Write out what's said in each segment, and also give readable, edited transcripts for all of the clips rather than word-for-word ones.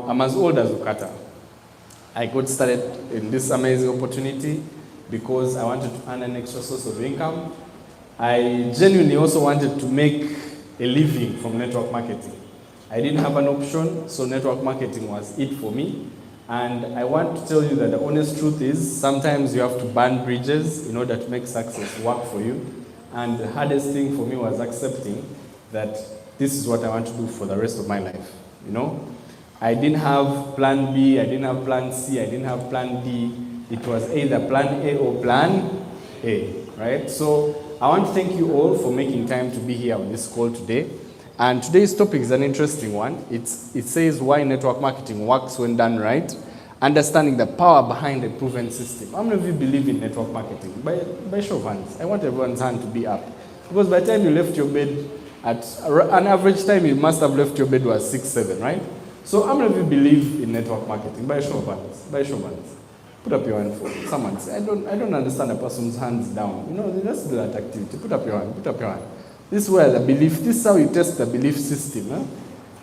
Now, I'm as old as OQATA. I got started in this amazing opportunity because I wanted to earn an extra source of income. I genuinely also wanted to make a living from network marketing. I didn't have an option, so network marketing was it for me. And I want to tell you that the honest truth is sometimes you have to burn bridges in order to make success work for you. And the hardest thing for me was accepting that this is what I want to do for the rest of my life. You know, I didn't have plan B, I didn't have plan C, I didn't have plan D. It was either plan A or plan A, right? So I want to thank you all for making time to be here on this call today. And today's topic is an interesting one. It says why network marketing works when done right, understanding the power behind a proven system. How many of you believe in network marketing? By show of hands. I want everyone's hand to be up. Because by the time you left your bed, at an average time you must have left your bed was 6, 7, right? So how many of you believe in network marketing? By show of hands. By show of hands. Put up your hand for someone. Say, I don't understand a person's hands down. You know, let's do that activity. Put up your hand. Put up your hand. This is where the belief, this is how you test the belief system. Huh?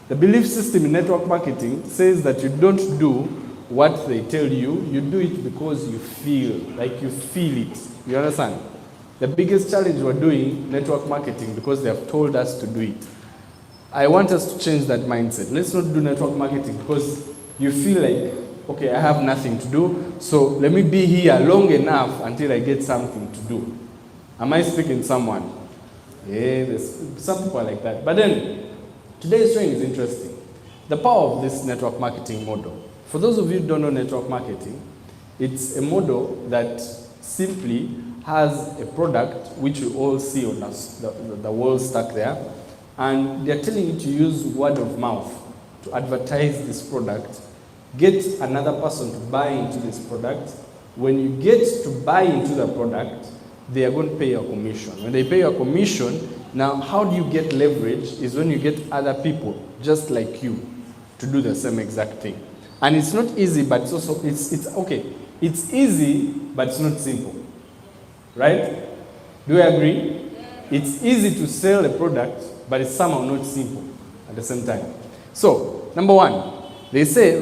The belief system in network marketing says that you don't do what they tell you. You do it because you feel, like you feel it. You understand? The biggest challenge we're doing network marketing because they have told us to do it. I want us to change that mindset. Let's not do network marketing because you feel like, okay, I have nothing to do, so let me be here long enough until I get something to do. Am I speaking to someone? Yeah, there's some people are like that. But then, today's training is interesting. The power of this network marketing model. For those of you who don't know network marketing, it's a model that simply has a product which you all see on the wall stack there, and they're telling you to use word of mouth to advertise this product, get another person to buy into this product. When you get to buy into the product, they are going to pay a commission. When they pay a commission, now how do you get leverage is when you get other people just like you to do the same exact thing. And it's not easy, but it's also, it's okay. It's easy, but it's not simple. Right? Do you agree? It's easy to sell a product, but it's somehow not simple at the same time. So, number one, they say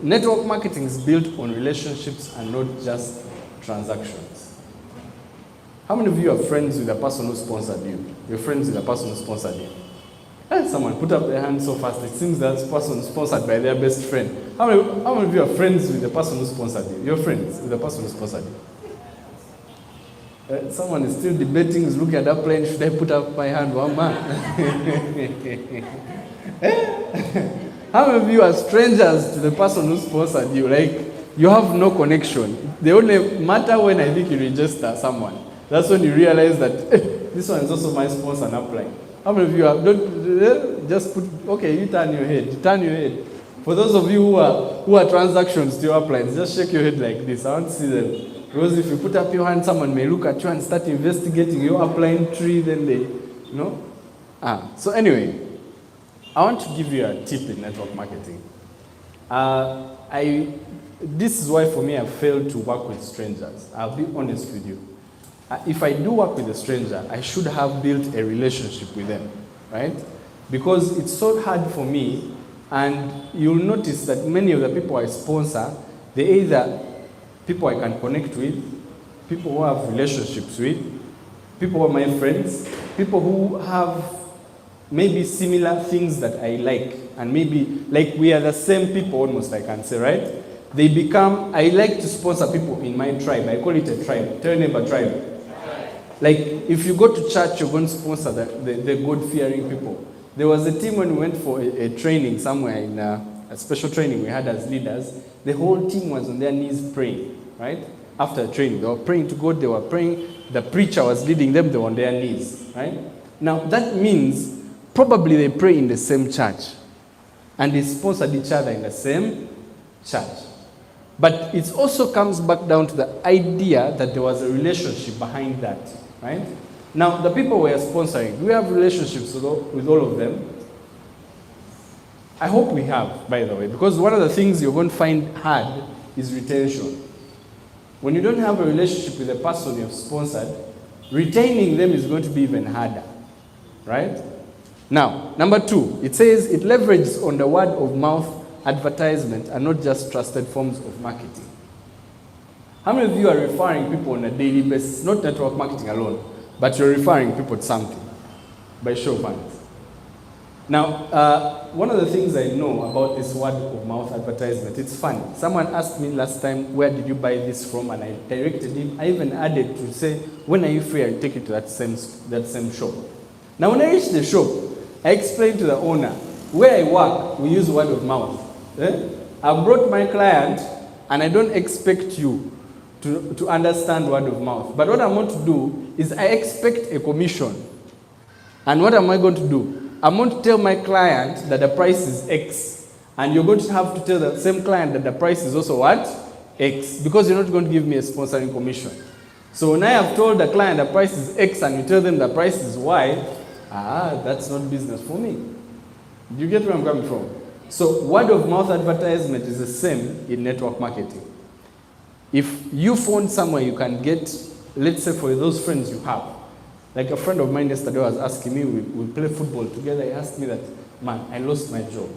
network marketing is built on relationships and not just transactions. How many of you are friends with the person who sponsored you? You're friends with the person who sponsored you. And someone put up their hand so fast, it seems that person is sponsored by their best friend. How many of you are friends with the person who sponsored you? You're friends with the person who sponsored you. Someone is still debating, is looking at that plane, should I put up my hand? One man. How many of you are strangers to the person who sponsored you? Like, you have no connection. They only matter when I think you register someone. That's when you realize that this one is also my sponsor and apply. How many of you are, don't just put, okay, you turn your head. Turn your head. For those of you who are transactions to your uplines, just shake your head like this. I want to see them. Because if you put up your hand, someone may look at you and start investigating your upline tree, then they, you know. So anyway, I want to give you a tip in network marketing. This is why for me I failed to work with strangers. I'll be honest with you. If I do work with a stranger, I should have built a relationship with them, right? Because it's so hard for me, and you'll notice that many of the people I sponsor, they either people I can connect with, people who have relationships with, people who are my friends, people who have maybe similar things that I like, and maybe like we are the same people almost, I can say, right? They become, I like to sponsor people in my tribe. I call it a tribe. Tell your neighbor tribe. Like, if you go to church, you're going to sponsor the God-fearing people. There was a team when we went for a training somewhere in a special training we had as leaders. The whole team was on their knees praying, right? After the training, they were praying to God, they were praying. The preacher was leading them, they were on their knees, right? Now, that means probably they pray in the same church. And they sponsored each other in the same church. But it also comes back down to the idea that there was a relationship behind that, right? Now, the people we are sponsoring, do we have relationships with all of them? I hope we have, by the way, because one of the things you're going to find hard is retention. When you don't have a relationship with the person you've sponsored, retaining them is going to be even harder, right? Now, number two, it says it leverages on the word of mouth advertisement are not just trusted forms of marketing. How many of you are referring people on a daily basis, not network marketing alone, but you're referring people to something by show of hands? Now, one of the things I know about this word of mouth advertisement, it's funny. Someone asked me last time, where did you buy this from? And I directed him. I even added to say, when are you free? I'll take you to that same shop. Now, when I reached the shop, I explained to the owner, where I work, we use word of mouth. I brought my client, and I don't expect you to understand word of mouth. But what I'm going to do is I expect a commission. And what am I going to do? I'm going to tell my client that the price is X. And you're going to have to tell the same client that the price is also what? X. Because you're not going to give me a sponsoring commission. So when I have told the client the price is X and you tell them the price is Y, that's not business for me. Do you get where I'm coming from? So word of mouth advertisement is the same in network marketing. If you found somewhere you can get, let's say for those friends you have, like a friend of mine yesterday was asking me, we play football together. He asked me that, man, I lost my job.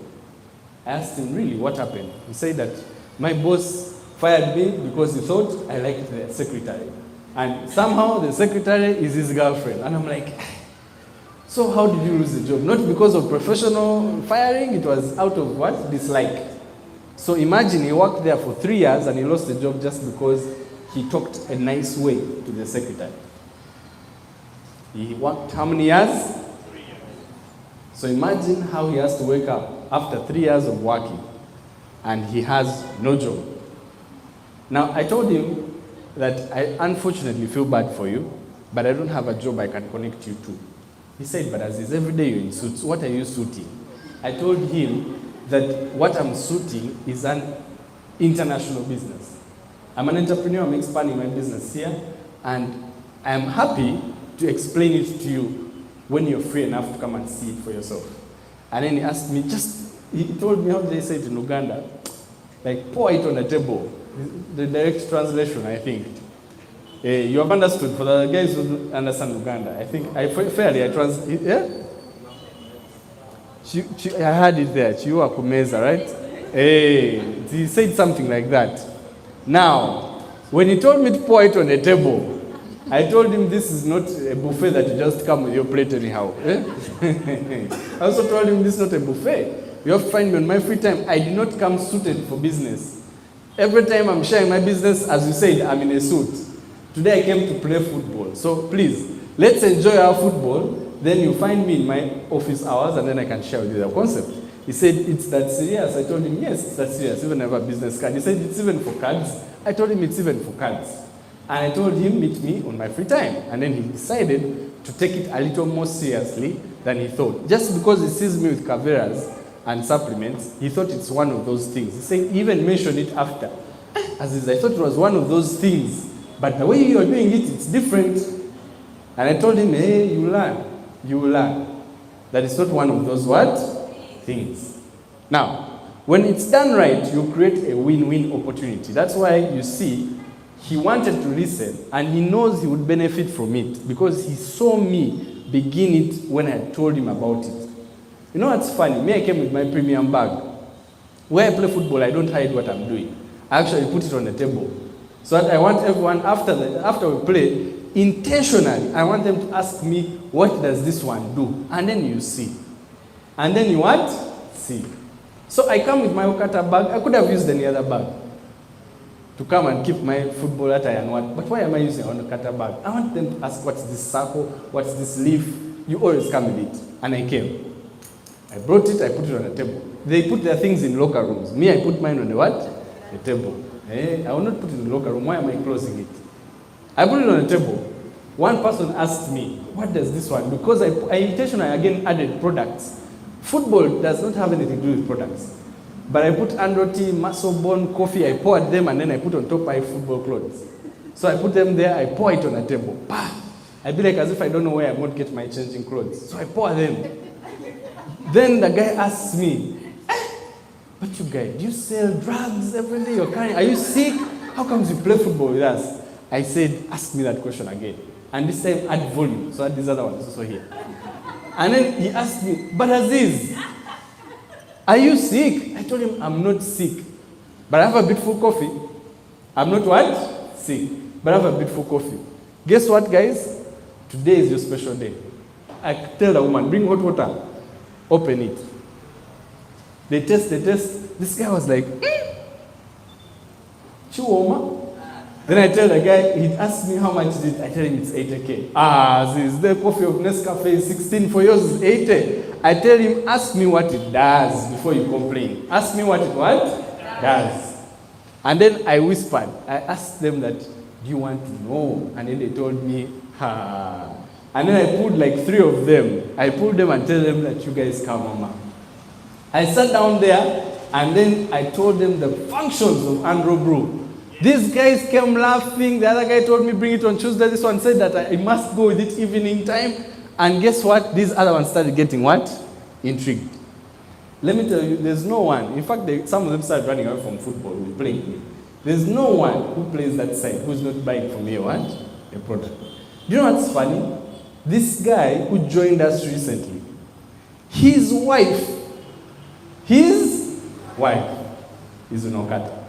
I asked him, really, what happened? He said that my boss fired me because he thought I liked the secretary. And somehow the secretary is his girlfriend. And I'm like, so how did you lose the job? Not because of professional firing, it was out of what? Dislike. So imagine he worked there for 3 years and he lost the job just because he talked a nice way to the secretary. He worked how many years? 3 years. So imagine how he has to wake up after 3 years of working and he has no job. Now, I told him that I unfortunately feel bad for you, but I don't have a job I can connect you to. He said, but as is every day you're in suits, what are you suiting? I told him that what I'm suiting is an international business. I'm an entrepreneur, I'm expanding my business here, and I'm happy to explain it to you when you're free enough to come and see it for yourself. And then he asked me, he told me how they say it in Uganda, like pour it on the table. The direct translation, I think. You have understood, for the guys who understand Uganda, I think, I translate, yeah? I heard it there, Chiua Kumeza, right? He said something like that. Now, when he told me to pour it on the table, I told him this is not a buffet that you just come with your plate anyhow. I also told him this is not a buffet. You have to find me on my free time. I did not come suited for business. Every time I'm sharing my business, as you said, I'm in a suit. Today I came to play football. So please, let's enjoy our football. Then you find me in my office hours and then I can share with you the concept. He said, it's that serious. I told him, yes, it's that serious. Even I have a business card. He said, it's even for cards. I told him, it's even for cards. And I told him, meet me on my free time. And then he decided to take it a little more seriously than he thought. Just because he sees me with caveras and supplements, he thought it's one of those things. He said, he even mentioned it after. As is, I thought it was one of those things. But the way you are doing it, it's different. And I told him, hey, you learn. You will learn. That it's not one of those what? Things. Now, when it's done right, you create a win-win opportunity. That's why you see, he wanted to listen, and he knows he would benefit from it because he saw me begin it when I told him about it. You know what's funny? Me, I came with my premium bag. Where I play football, I don't hide what I'm doing. I actually put it on the table. So that I want everyone, after we play, intentionally, I want them to ask me, what does this one do? And then you see. And then you what? See. So I come with my OQATA bag. I could have used any other bag to come and keep my football attire and what. But why am I using an OQATA bag? I want them to ask, what's this circle? What's this leaf? You always come with it. And I came. I brought it, I put it on the table. They put their things in locker rooms. Me, I put mine on the what? The table. I will not put it in the locker room. Why am I closing it? I put it on the table. One person asked me, what does this one? Because I intentionally again added products. Football does not have anything to do with products. But I put Androti, muscle bone, coffee, I poured them, and then I put on top my football clothes. So I put them there, I pour it on the table. Bah! I be like as if I don't know where I'm going to get my changing clothes. So I pour them. Then the guy asks me, but you guys, do you sell drugs every day you're carrying? Are you sick? How comes you play football with us? I said, ask me that question again. And this time add volume, so that this other one is also here. And then he asked me, but Aziz, Are you sick? I told him, I'm not sick. But I have a beautiful coffee. I'm not what? Sick. But I have a beautiful coffee. Guess what, guys? Today is your special day. I tell the woman, bring hot water. Open it. They test. This guy was like, Chiwoma. Then I tell the guy, he asked me how much is it. I tell him it's 80K. This the coffee of Nescafe is 16, for yours is 80. I tell him, ask me what it does before you complain. Ask me what it does. And then I whispered. I asked them that, do you want to know? And then they told me, And then I pulled like 3 of them. I pulled them and tell them that you guys come, mama. I sat down there and then I told them the functions of Andro Brew. These guys came laughing. The other guy told me bring it on Tuesday. This one said that I must go with it evening time. And guess what? These other ones started getting what? Intrigued. Let me tell you, there's no one. In fact, some of them started running away from football. We playing. There's no one who plays that side who's not buying from me a product. You know what's funny? This guy who joined us recently, his wife is in OQATA.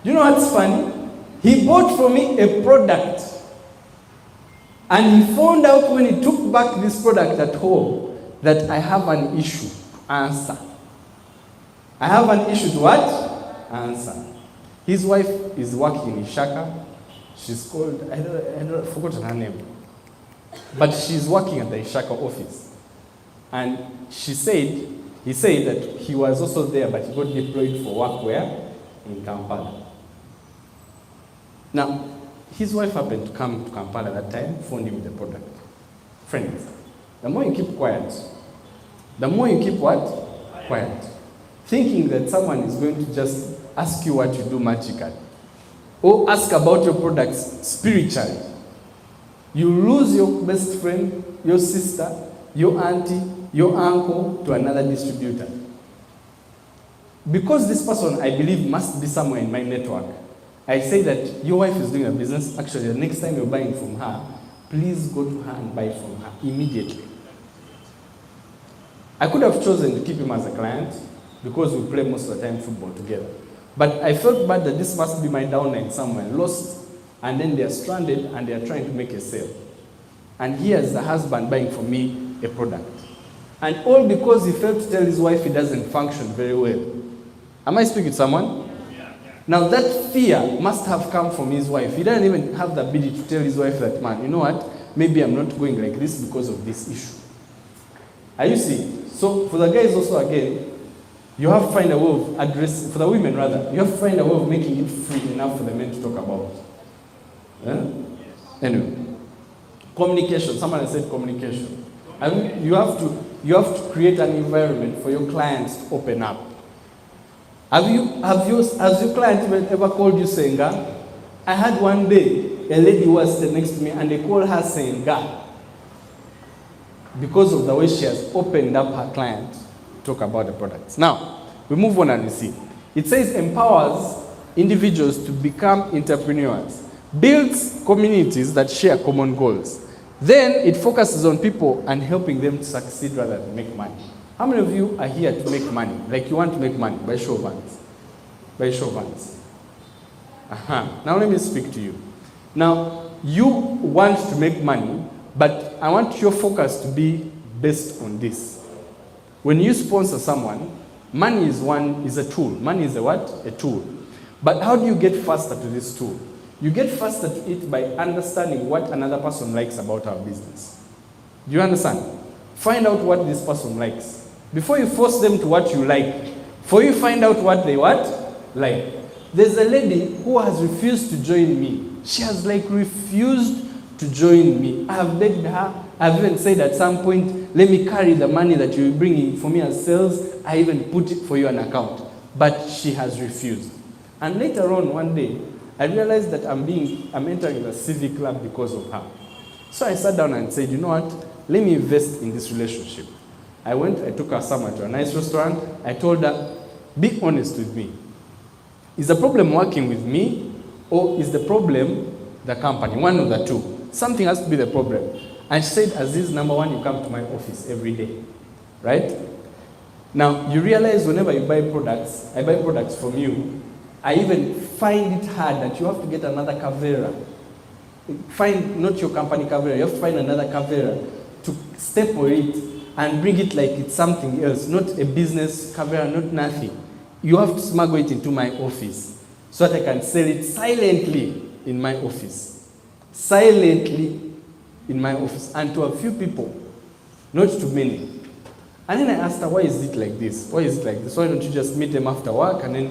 You know what's funny? He bought for me a product. And he found out when he took back this product at home that I have an issue to answer. I have an issue to what? Answer. His wife is working in Ishaka. She's called, I forgotten her name. But she's working at the Ishaka office. And he said that he was also there, but he got deployed for work where? In Kampala. Now, his wife happened to come to Kampala that time, phoned him the product. Friends, the more you keep quiet, the more you keep what? Quiet. Thinking that someone is going to just ask you what you do magically. Or ask about your products spiritually. You lose your best friend, your sister, your auntie, your uncle to another distributor. Because this person, I believe, must be somewhere in my network, I say that your wife is doing a business. Actually, the next time you're buying from her, please go to her and buy from her immediately. I could have chosen to keep him as a client because we play most of the time football together. But I felt bad that this must be my downline somewhere, lost, and then they are stranded and they are trying to make a sale. And here's the husband buying from me a product. And all because he failed to tell his wife he doesn't function very well. Am I speaking to someone? Now that fear must have come from his wife. He doesn't even have the ability to tell his wife that, man, you know what? Maybe I'm not going like this because of this issue. Are you seeing? So for the guys also again, you have to find a way of addressing, for the women rather, you have to find a way of making it free enough for the men to talk about. Anyway, communication. Someone has said communication. You have to create an environment for your clients to open up. Has your client ever called you Senga? I had one day, a lady was sitting next to me and they called her Senga because of the way she has opened up her client to talk about the products. Now, we move on and we see. It says empowers individuals to become entrepreneurs, builds communities that share common goals. Then it focuses on people and helping them to succeed rather than make money. How many of you are here to make money? Like you want to make money by show of hands. By show of hands. Now let me speak to you. Now, you want to make money, but I want your focus to be based on this. When you sponsor someone, money is a tool. Money is a what? A tool. But how do you get faster to this tool? You get faster to it by understanding what another person likes about our business. Do you understand? Find out what this person likes. Before you force them to what you like, before you find out what they like. There's a lady who has refused to join me. She has refused to join me. I have begged her. I've even said at some point, let me carry the money that you're bringing for me as sales. I even put it for you an account. But she has refused. And later on one day, I realized that I'm entering the civic club because of her. So I sat down and said, you know what? Let me invest in this relationship. I took her somewhere to a nice restaurant. I told her, be honest with me. Is the problem working with me or is the problem the company? One of the two. Something has to be the problem. And she said, Aziz, number one, you come to my office every day. Right? Now, you realize whenever you buy products, I buy products from you, I even find it hard that you have to get another Cavera. Find, not your company Cavera, you have to find another Cavera to staple it and bring it like it's something else, not a business Cavera, not nothing. You have to smuggle it into my office so that I can sell it silently in my office. Silently in my office, and to a few people, not too many. And then I asked her, why is it like this? Why is it like this? Why don't you just meet them after work? And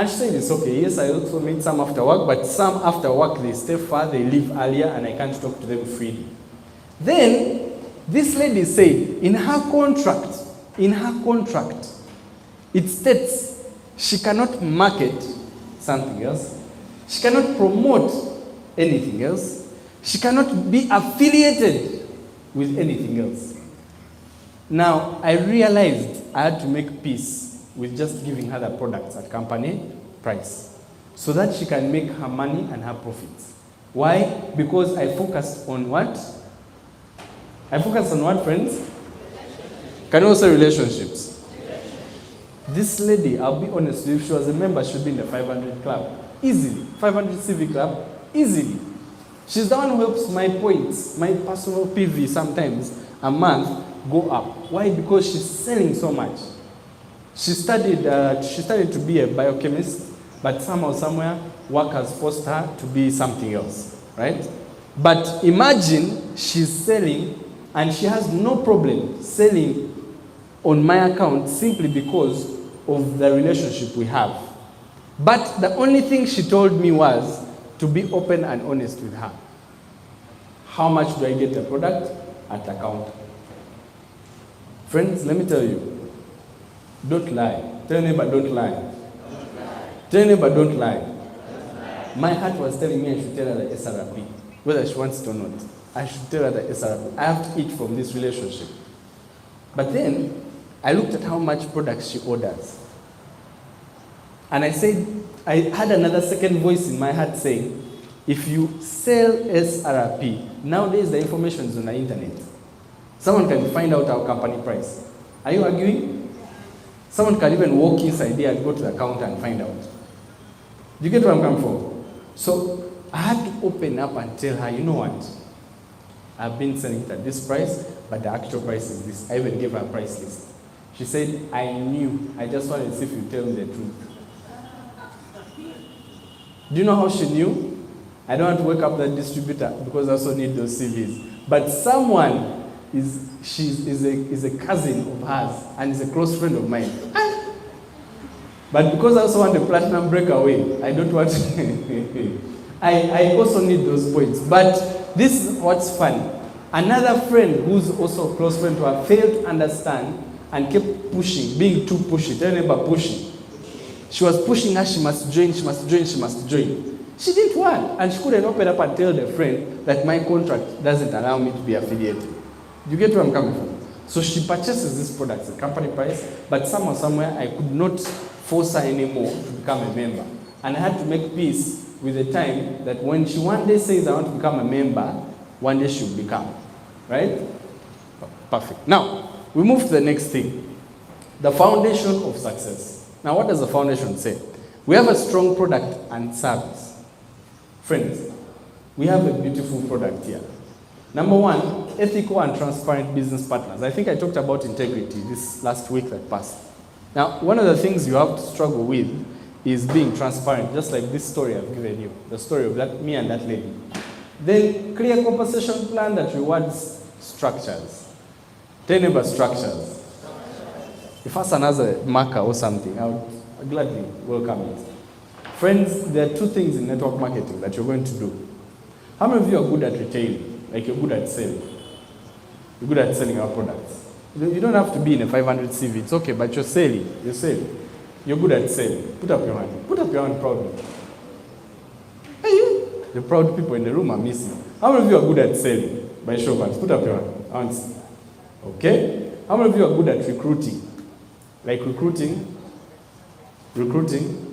she said, it's okay. Yes, I also meet some after work, but some after work, they stay far, they leave earlier, and I can't talk to them freely. Then, this lady said, in her contract, it states she cannot market something else. She cannot promote anything else. She cannot be affiliated with anything else. Now, I realized I had to make peace with just giving her the products at company price so that she can make her money and her profits. Why? Because I focused on what? I focused on what, friends? Can you also say relationships? This lady, I'll be honest with you, if she was a member, she'd be in the 500 club. Easily. 500 CV club, easily. She's the one who helps my points, my personal PV sometimes a month go up. Why? Because she's selling so much. She studied to be a biochemist, but somehow, somewhere, work has forced her to be something else, right? But imagine she's selling, and she has no problem selling on my account simply because of the relationship we have. But the only thing she told me was to be open and honest with her. How much do I get the product at the counter? Friends, let me tell you, don't lie. Tell your neighbor, don't lie. Tell your neighbor, don't lie. My heart was telling me I should tell her the SRP, whether she wants it or not. I should tell her the SRP. I have to eat from this relationship. But then, I looked at how much products she orders. And I said, I had another second voice in my heart saying, if you sell SRP, nowadays the information is on the internet. Someone can find out our company price. Are you arguing? Someone can even walk inside there and go to the counter and find out. Do you get where I'm coming from? So I had to open up and tell her, you know what? I've been selling it at this price, but the actual price is this. I even gave her a price list. She said, I knew. I just wanted to see if you tell me the truth. Do you know how she knew? I don't want to wake up that distributor because I also need those CVs. But someone is a cousin of hers and is a close friend of mine. But because I also want a platinum breakaway, I don't want I also need those points. But this is what's funny. Another friend who's also a close friend to her failed to understand and kept pushing, being too pushy. Tell your neighbor, pushing. She was pushing her, she must join, she must join, she must join. She didn't want, and she couldn't open up and tell the friend that my contract doesn't allow me to be affiliated. You get where I'm coming from? So she purchases these products at company price, but somehow, somewhere, I could not force her anymore to become a member. And I had to make peace with the time that when she one day says, I want to become a member, one day she'll become. Right? Perfect. Now, we move to the next thing. The foundation of success. Now, what does the foundation say? We have a strong product and service. Friends, we have a beautiful product here. Number one, ethical and transparent business partners. I think I talked about integrity this last week that passed. Now, one of the things you have to struggle with is being transparent, just like this story I've given you, the story of me and that lady. Then, clear compensation plan that rewards structures. Tenable structures. If Hassan has a marker or something, I would gladly welcome it. Friends, there are two things in network marketing that you're going to do. How many of you are good at retailing? Like you're good at selling? You're good at selling our products. You don't have to be in a 500 CV. It's okay, but you're selling. You're selling. You're good at selling. Put up your hand. Put up your hand proudly. Hey, the proud people in the room are missing. How many of you are good at selling? By show of hands. Put up your hand. I want to see. Okay? How many of you are good at recruiting? Like recruiting? Recruiting?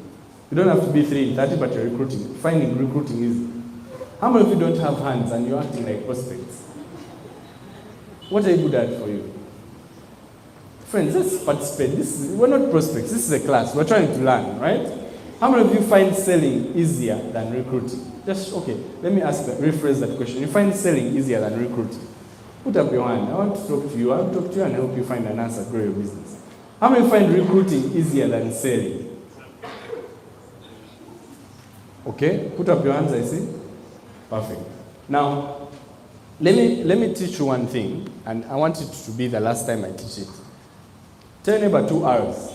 You don't have to be 3 in 30, but you're recruiting. Finding recruiting easy. How many of you don't have hands and you're acting like prospects? What are you good at for you? Friends, let's participate. We're not prospects. This is a class. We're trying to learn, right? How many of you find selling easier than recruiting? Okay, let me rephrase that question. You find selling easier than recruiting? Put up your hand. I want to talk to you. I want to talk to you and help you find an answer, grow your business. How many find recruiting easier than selling? Okay, put up your hands, I see. Perfect. Now, let me teach you one thing, and I want it to be the last time I teach it. Tell your neighbor 2 hours.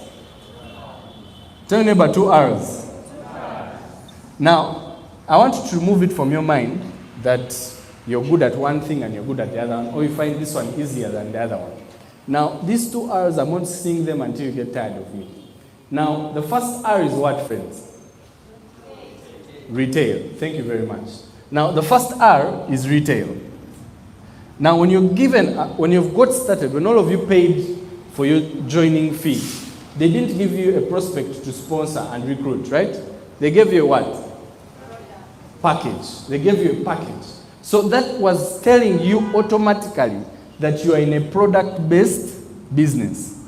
Tell your neighbor 2 hours. Now, I want you to remove it from your mind that you're good at one thing and you're good at the other one, or you find this one easier than the other one. Now, these 2 hours, I'm not seeing them until you get tired of me. Now, the first hour is what, friends? Retail. Thank you very much. Now, the first hour is retail. Now, when you've got started, when all of you paid for your joining fee, they didn't give you a prospect to sponsor and recruit, right? They gave you a what? Package. They gave you a package. So that was telling you automatically that you are in a product-based business.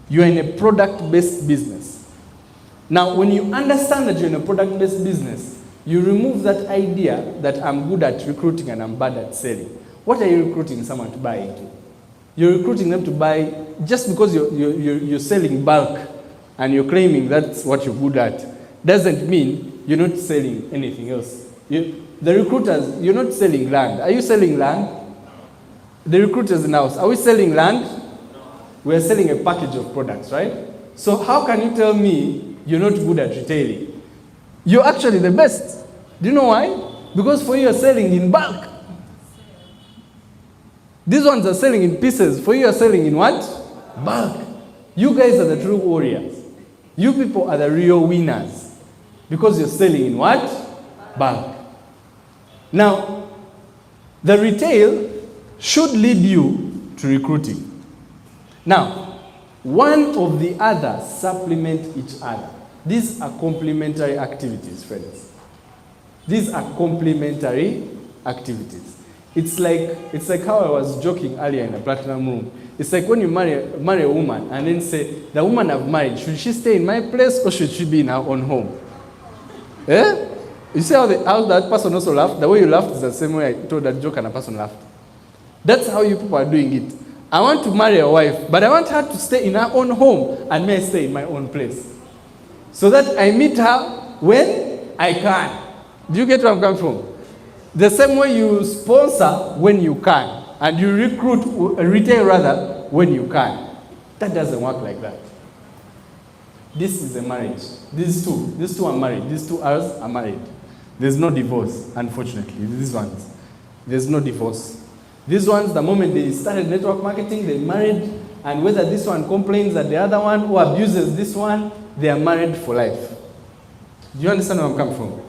You are in a product-based business. Now, when you understand that you're in a product-based business, you remove that idea that I'm good at recruiting and I'm bad at selling. What are you recruiting someone to buy into? You're recruiting them to buy just because you're selling bulk and you're claiming that's what you're good at. Doesn't mean you're not selling anything else. The recruiters, you're not selling land. Are you selling land? The recruiters in house, are we selling land? We're selling a package of products, right? So how can you tell me you're not good at retailing? You're actually the best. Do you know why? Because for you, you're selling in bulk. These ones are selling in pieces. For you, you're selling in what? Bulk. You guys are the true warriors. You people are the real winners. Because you're selling in what? Bulk. Now, the retail should lead you to recruiting. Now, one of the other supplement each other. These are complementary activities, friends. These are complementary activities. It's like how I was joking earlier in the platinum room. It's like when you marry a woman and then say, the woman I've married, should she stay in my place or should she be in her own home? Eh? You see how that person also laughed? The way you laughed is the same way I told that joke and a person laughed. That's how you people are doing it. I want to marry a wife, but I want her to stay in her own home and may stay in my own place. So that I meet her when I can. Do you get where I'm coming from? The same way you sponsor when you can, and you retail rather, when you can. That doesn't work like that. This is a marriage. These two are married. These 2 hours are married. There's no divorce, unfortunately. These ones. There's no divorce. These ones, the moment they started network marketing, they married, and whether this one complains at the other one or abuses this one, they are married for life. Do you understand where I'm coming from?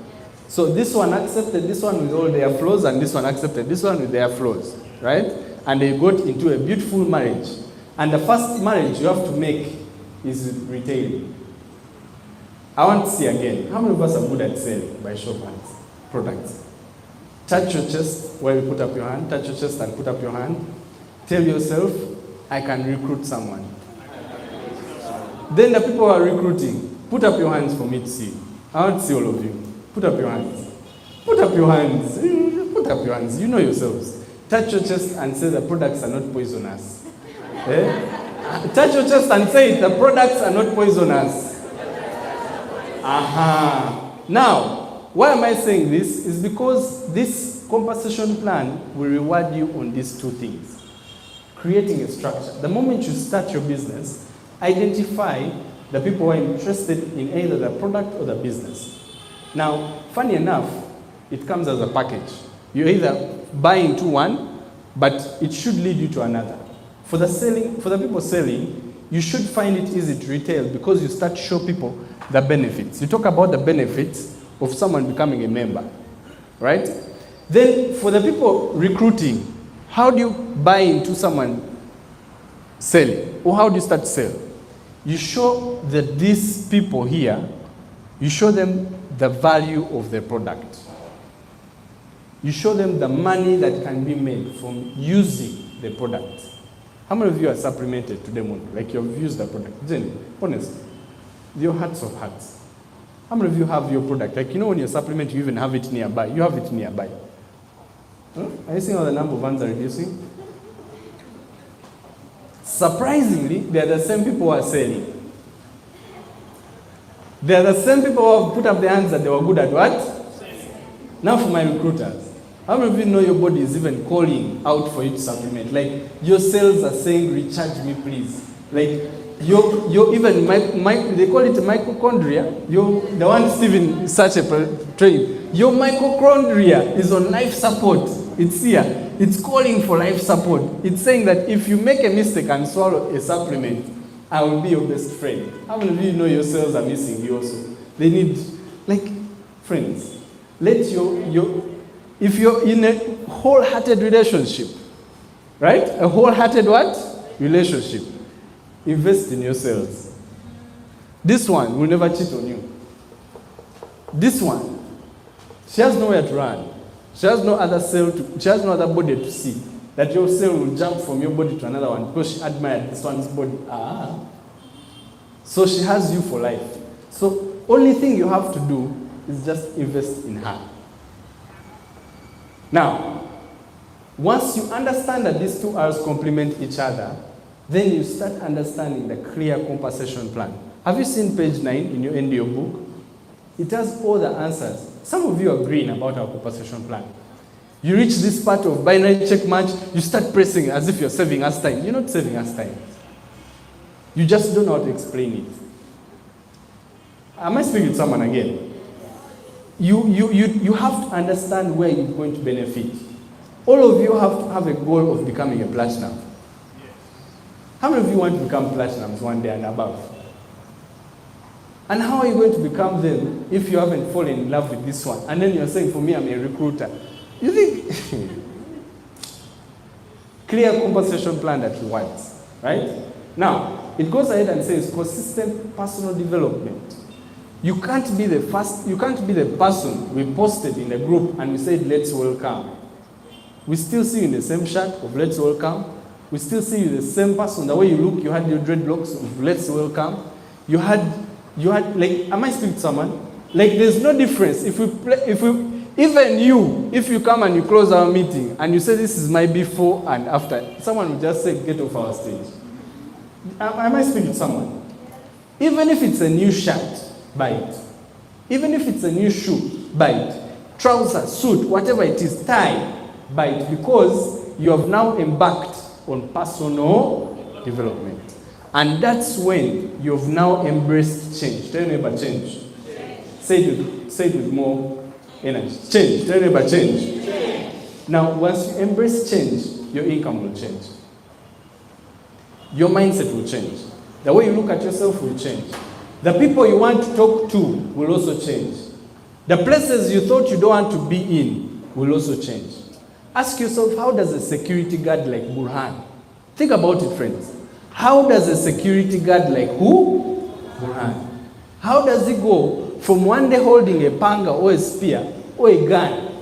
So this one accepted this one with all their flaws, and this one accepted this one with their flaws, right? And they got into a beautiful marriage. And the first marriage you have to make is retailing. I want to see again, how many of us are good at selling by show of hands? Products. Touch your chest where you put up your hand. Touch your chest and put up your hand. Tell yourself, I can recruit someone. Then the people who are recruiting, put up your hands for me to see. I want to see all of you. Put up your hands. Put up your hands. Put up your hands. You know yourselves. Touch your chest and say the products are not poisonous. Touch your chest and say the products are not poisonous. Aha. Now, why am I saying this? Is because this compensation plan will reward you on these 2 things. Creating a structure. The moment you start your business, identify the people who are interested in either the product or the business. Now, funny enough, it comes as a package. You either buy into one, but it should lead you to another. For the people selling, you should find it easy to retail because you start to show people the benefits. You talk about the benefits of someone becoming a member, right? Then for the people recruiting, how do you buy into someone selling? Or how do you start to sell? You show that these people here, you show them the value of their product. You show them the money that can be made from using the product. How many of you are supplemented today morning? Like you've used the product? Jenny, honest. Your hearts of hearts. How many of you have your product? Like, you know, when you supplement, you even have it nearby. You have it nearby. Huh? Are you seeing how the number of ones are reducing? Surprisingly, they are the same people who are selling. They are the same people who have put up their hands that they were good at what? Now for my recruiters. How many of you know your body is even calling out for you to supplement? Like your cells are saying, recharge me please. Like you're even, they call it mitochondria. You're the one Stephen such a train. Your mitochondria is on life support. It's here. It's calling for life support. It's saying that if you make a mistake and swallow a supplement, I will be your best friend. How many of you know your cells are missing you also? They need, like, friends, let if you're in a wholehearted relationship, right? A wholehearted what? Relationship. Invest in yourselves. This one will never cheat on you. This one, she has nowhere to run. She has no other she has no other body to see. That your cell will jump from your body to another one because she admired this one's body. So she has you for life. So only thing you have to do is just invest in her. Now, once you understand that these two R's complement each other, then you start understanding the clear compensation plan. Have you seen page 9 in your NDO book? It has all the answers. Some of you are green about our compensation plan. You reach this part of binary check match, you start pressing as if you're saving us time. You're not saving us time. You just don't know how to explain it. Am I speaking to someone again? You have to understand where you're going to benefit. All of you have to have a goal of becoming a platinum. How many of you want to become platinums one day and above? And how are you going to become them if you haven't fallen in love with this one? And then you're saying, for me, I'm a recruiter. You think, clear compensation plan that rewards, right? Now, it goes ahead and says consistent personal development. You can't be the person we posted in the group and we said, let's welcome. We still see you in the same shirt of let's welcome. We still see you the same person, the way you look, you had your dreadlocks of let's welcome. You had, like, am I speaking to someone? Like, there's no difference. If you come and you close our meeting and you say this is my before and after, someone will just say, get off our stage. Am I speaking to someone? Even if it's a new shirt, buy it. Even if it's a new shoe, buy it. Trouser, suit, whatever it is, tie, buy it. Because you have now embarked on personal development. And that's when you've now embraced change. Tell your neighbor, change. Say it with more energy. Change. Tell your neighbor, change. Now, once you embrace change, your income will change. Your mindset will change. The way you look at yourself will change. The people you want to talk to will also change. The places you thought you don't want to be in will also change. Ask yourself, how does a security guard like Burhan? Think about it, friends. How does a security guard like who? Burhan. How does he go from one day holding a panga or a spear or a gun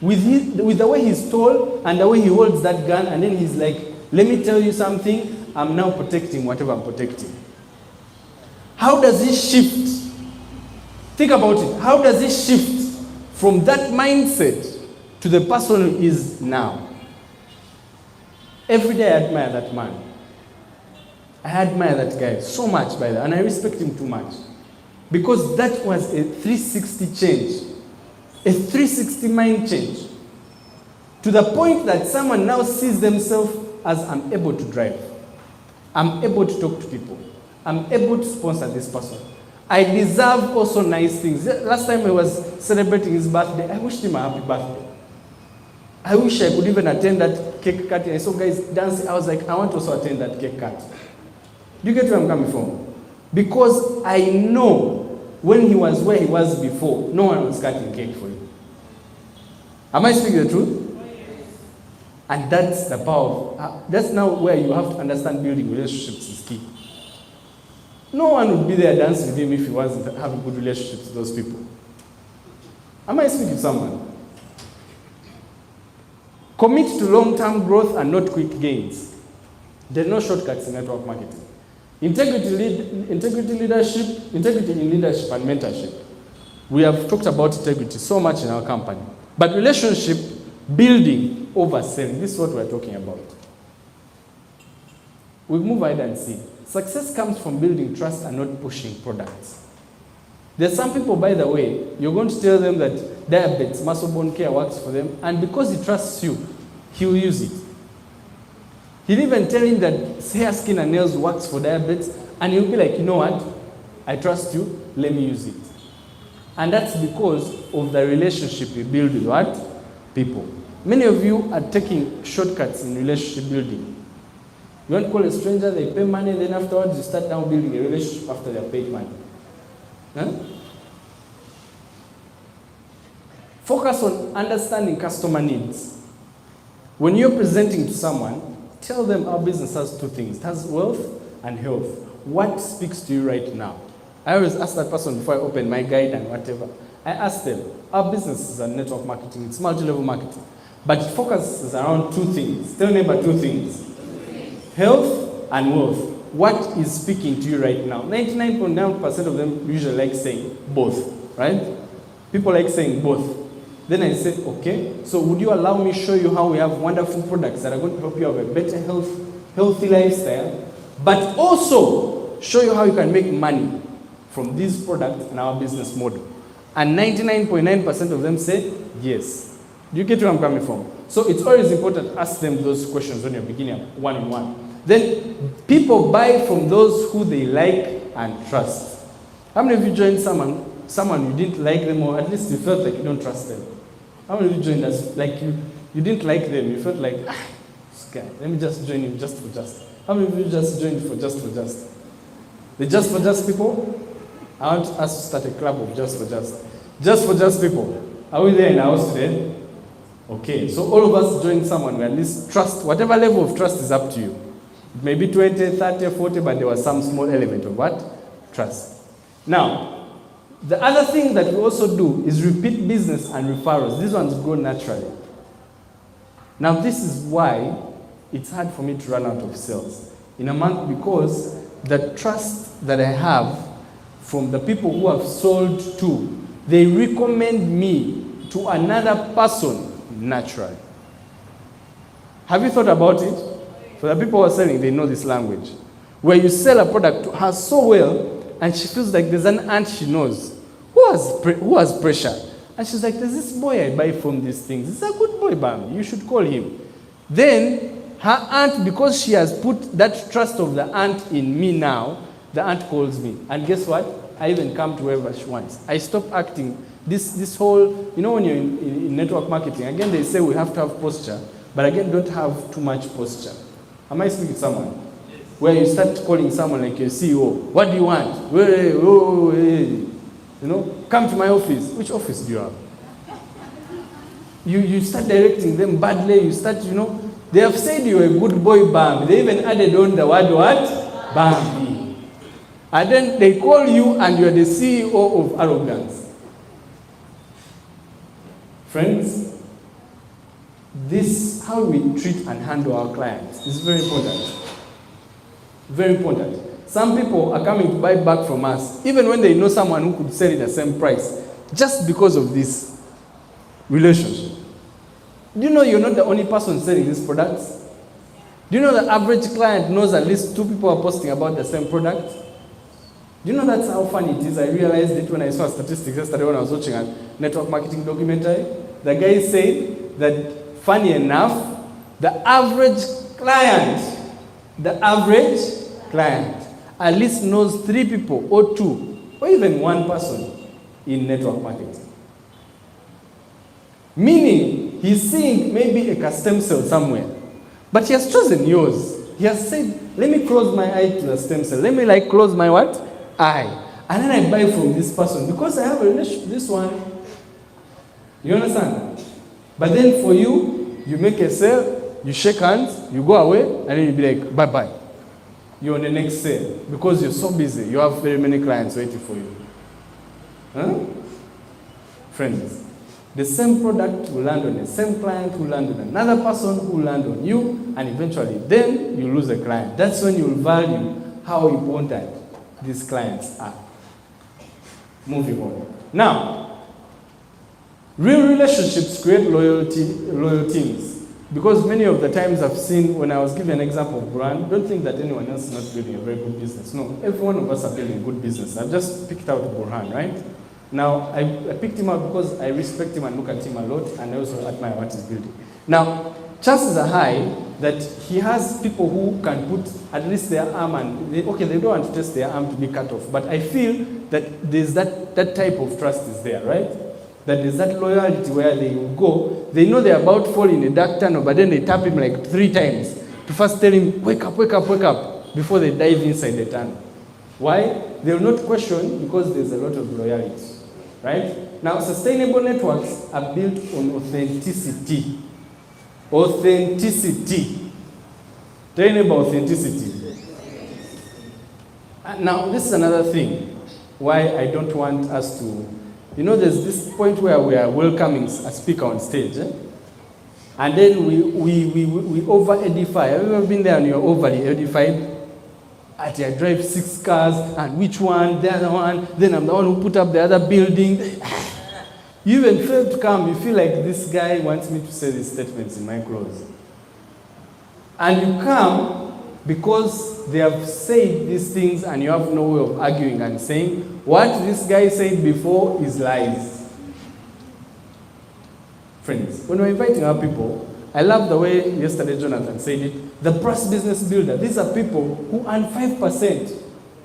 with the way he's tall and the way he holds that gun, and then he's like, let me tell you something, I'm now protecting whatever I'm protecting. How does he shift? Think about it. How does he shift from that mindset to the person who is now? Every day I admire that man. I admire that guy so much, by the way, and I respect him too much. Because that was a 360 change. A 360 mind change. To the point that someone now sees themselves as, I'm able to drive. I'm able to talk to people. I'm able to sponsor this person. I deserve also nice things. Last time I was celebrating his birthday, I wished him a happy birthday. I wish I could even attend that cake cutting. I saw guys dancing. I was like, I want to also attend that cake cut. Do you get where I'm coming from? Because I know when he was where he was before, no one was cutting cake for him. Am I speaking the truth? And that's the power of, that's now where you have to understand building relationships is key. No one would be there dancing with him if he wasn't having good relationships with those people. Am I speaking to someone? Commit to long-term growth and not quick gains. There are no shortcuts in network marketing. Integrity in leadership and mentorship. We have talked about integrity so much in our company. But relationship building over selling, this is what we're talking about. We move ahead and see. Success comes from building trust and not pushing products. There's some people, by the way, you're going to tell them that diabetes, muscle bone care works for them, and because he trusts you, he will use it. He'll even tell him that hair, skin, and nails works for diabetes, and he'll be like, you know what? I trust you, let me use it. And that's because of the relationship you build with what? People. Many of you are taking shortcuts in relationship building. You want to call a stranger, they pay money, then afterwards you start now building a relationship after they have paid money. Huh? Focus on understanding customer needs. When you're presenting to someone, tell them our business has two things. It has wealth and health. What speaks to you right now? I always ask that person before I open my guide and whatever. I ask them, our business is a network marketing, it's multi-level marketing. But it focuses around two things. Tell neighbor two things. Health and wealth. What is speaking to you right now? 99.9% of them usually like saying both, right? People like saying both. Then I say, okay, so would you allow me to show you how we have wonderful products that are going to help you have a better healthy lifestyle, but also show you how you can make money from these products in our business model? And 99.9% of them say yes. Do you get where I'm coming from? So it's always important to ask them those questions when you're beginning one-on-one. Then people buy from those who they like and trust. How many of you joined someone you didn't like them, or at least you felt like you don't trust them? How many of you joined us, like you didn't like them, you felt like, this guy, let me just join him just for just. How many of you just joined for just? The just for just people? I want us to start a club of just for just. Just for just people. Are we there in our house today? Okay, so all of us join someone, we at least trust, whatever level of trust is up to you. It may be 20, 30, 40, but there was some small element of what? Trust. Now, the other thing that we also do is repeat business and referrals. These ones go naturally. Now, this is why it's hard for me to run out of sales in a month, because the trust that I have from the people who have sold to, they recommend me to another person naturally. Have you thought about it? For the people who are selling, they know this language. Where you sell a product to her so well, and she feels like there's an aunt she knows who has pressure. And she's like, there's this boy I buy from these things. He's a good boy, Bam. You should call him. Then her aunt, because she has put that trust of the aunt in me now, the aunt calls me. And guess what? I even come to wherever she wants. I stop acting. This whole, you know, when you're in network marketing, again, they say we have to have posture, but again, don't have too much posture. Am I speaking to someone? Yes. Where you start calling someone like your CEO, what do you want? Hey. You know, come to my office. Which office do you have? You start directing them badly. You start, you know, they have said you're a good boy, Bam. They even added on the word what? Bam. And then they call you and you're the CEO of arrogance. Friends, this, how we treat and handle our clients, is very important. Very important. Some people are coming to buy back from us, even when they know someone who could sell it at the same price, just because of this relationship. Do you know you're not the only person selling these products? Do you know the average client knows at least 2 people are posting about the same product? Do you know that's how funny it is? I realized it when I saw statistics yesterday when I was watching a network marketing documentary. The guy said that, funny enough, the average client at least knows 3 people or 2 or even 1 person in network marketing. Meaning, he's seeing maybe a custom cell somewhere, but he has chosen yours. He has said, let me close my eye to the stem cell. Let me like close my what? Eye. And then I buy from this person because I have a relationship with this one. You understand? But then for you, you make a sale, you shake hands, you go away, and then you be like, bye-bye. You're on the next sale because you're so busy. You have very many clients waiting for you. Huh? Friends, the same product will land on the same client, will land on another person, who will land on you, and eventually then you lose a client. That's when you'll value how important these clients are. Moving on. Now, real relationships create loyal teams. Because many of the times I've seen, when I was giving an example of brand, don't think that anyone else is not building a very good business. No, every one of us are building a good business. I've just picked out Burhan, right? Now, I picked him out because I respect him and look at him a lot, and I also admire what he's building. Now, chances are high that he has people who can put at least their arm, and they don't want to test their arm to be cut off, but I feel that there's that type of trust is there, right? That there's that loyalty where they will go, they know they're about to fall in a dark tunnel, but then they tap him like 3 times to first tell him, wake up, wake up, wake up, before they dive inside the tunnel. Why? They will not question because there's a lot of loyalty, right? Now, sustainable networks are built on authenticity. Authenticity. Tell me about authenticity. Now, this is another thing why I don't want us to, there's this point where we are welcoming a speaker on stage, and then we over-edify. Have you ever been there and you're overly edified? I drive 6 cars, and which one, the other one, then I'm the one who put up the other building. You even fail to come, you feel like this guy wants me to say these statements in my clothes. And you come because they have said these things and you have no way of arguing and saying, what this guy said before is lies. Friends, when we're inviting our people, I love the way yesterday Jonathan said it, the Plus Business Builder. These are people who earn 5%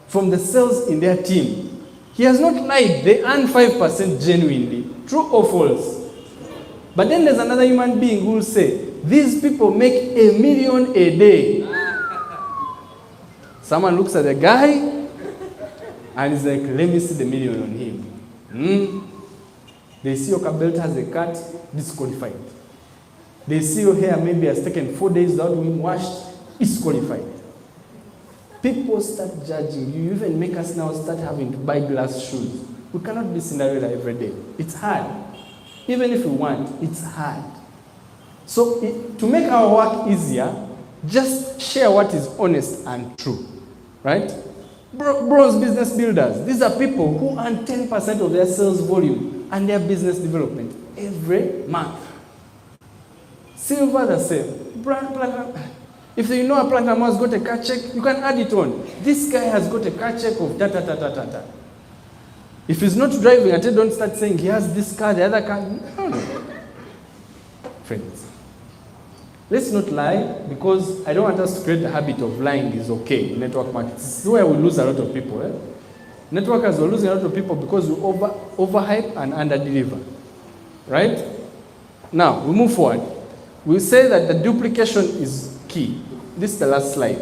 from the sales in their team. He has not lied, they earn 5% genuinely. True or false? But then there's another human being who will say, these people make $1 million a day. Someone looks at the guy and is like, let me see the million on him. They see your belt has a cut, disqualified. They see your hair maybe has taken 4 days without being washed, disqualified. People start judging you. You even make us now start having to buy glass shoes. We cannot be Cinderella every day. It's hard. Even if we want, it's hard. So to make our work easier, just share what is honest and true. Right? Bros Business Builders. These are people who earn 10% of their sales volume and their business development every month. Silver the same. If you know a platinum has got a car check, you can add it on. This guy has got a car check of ta-ta-ta-ta-ta-ta. If he's not driving, until don't start saying he has this car, the other car. No. Friends, let's not lie, because I don't want us to create the habit of lying is okay in network marketing. This is where we lose a lot of people. Networkers are losing a lot of people because we overhype and under-deliver. Right? Now, we move forward. We say that the duplication is key. This is the last slide.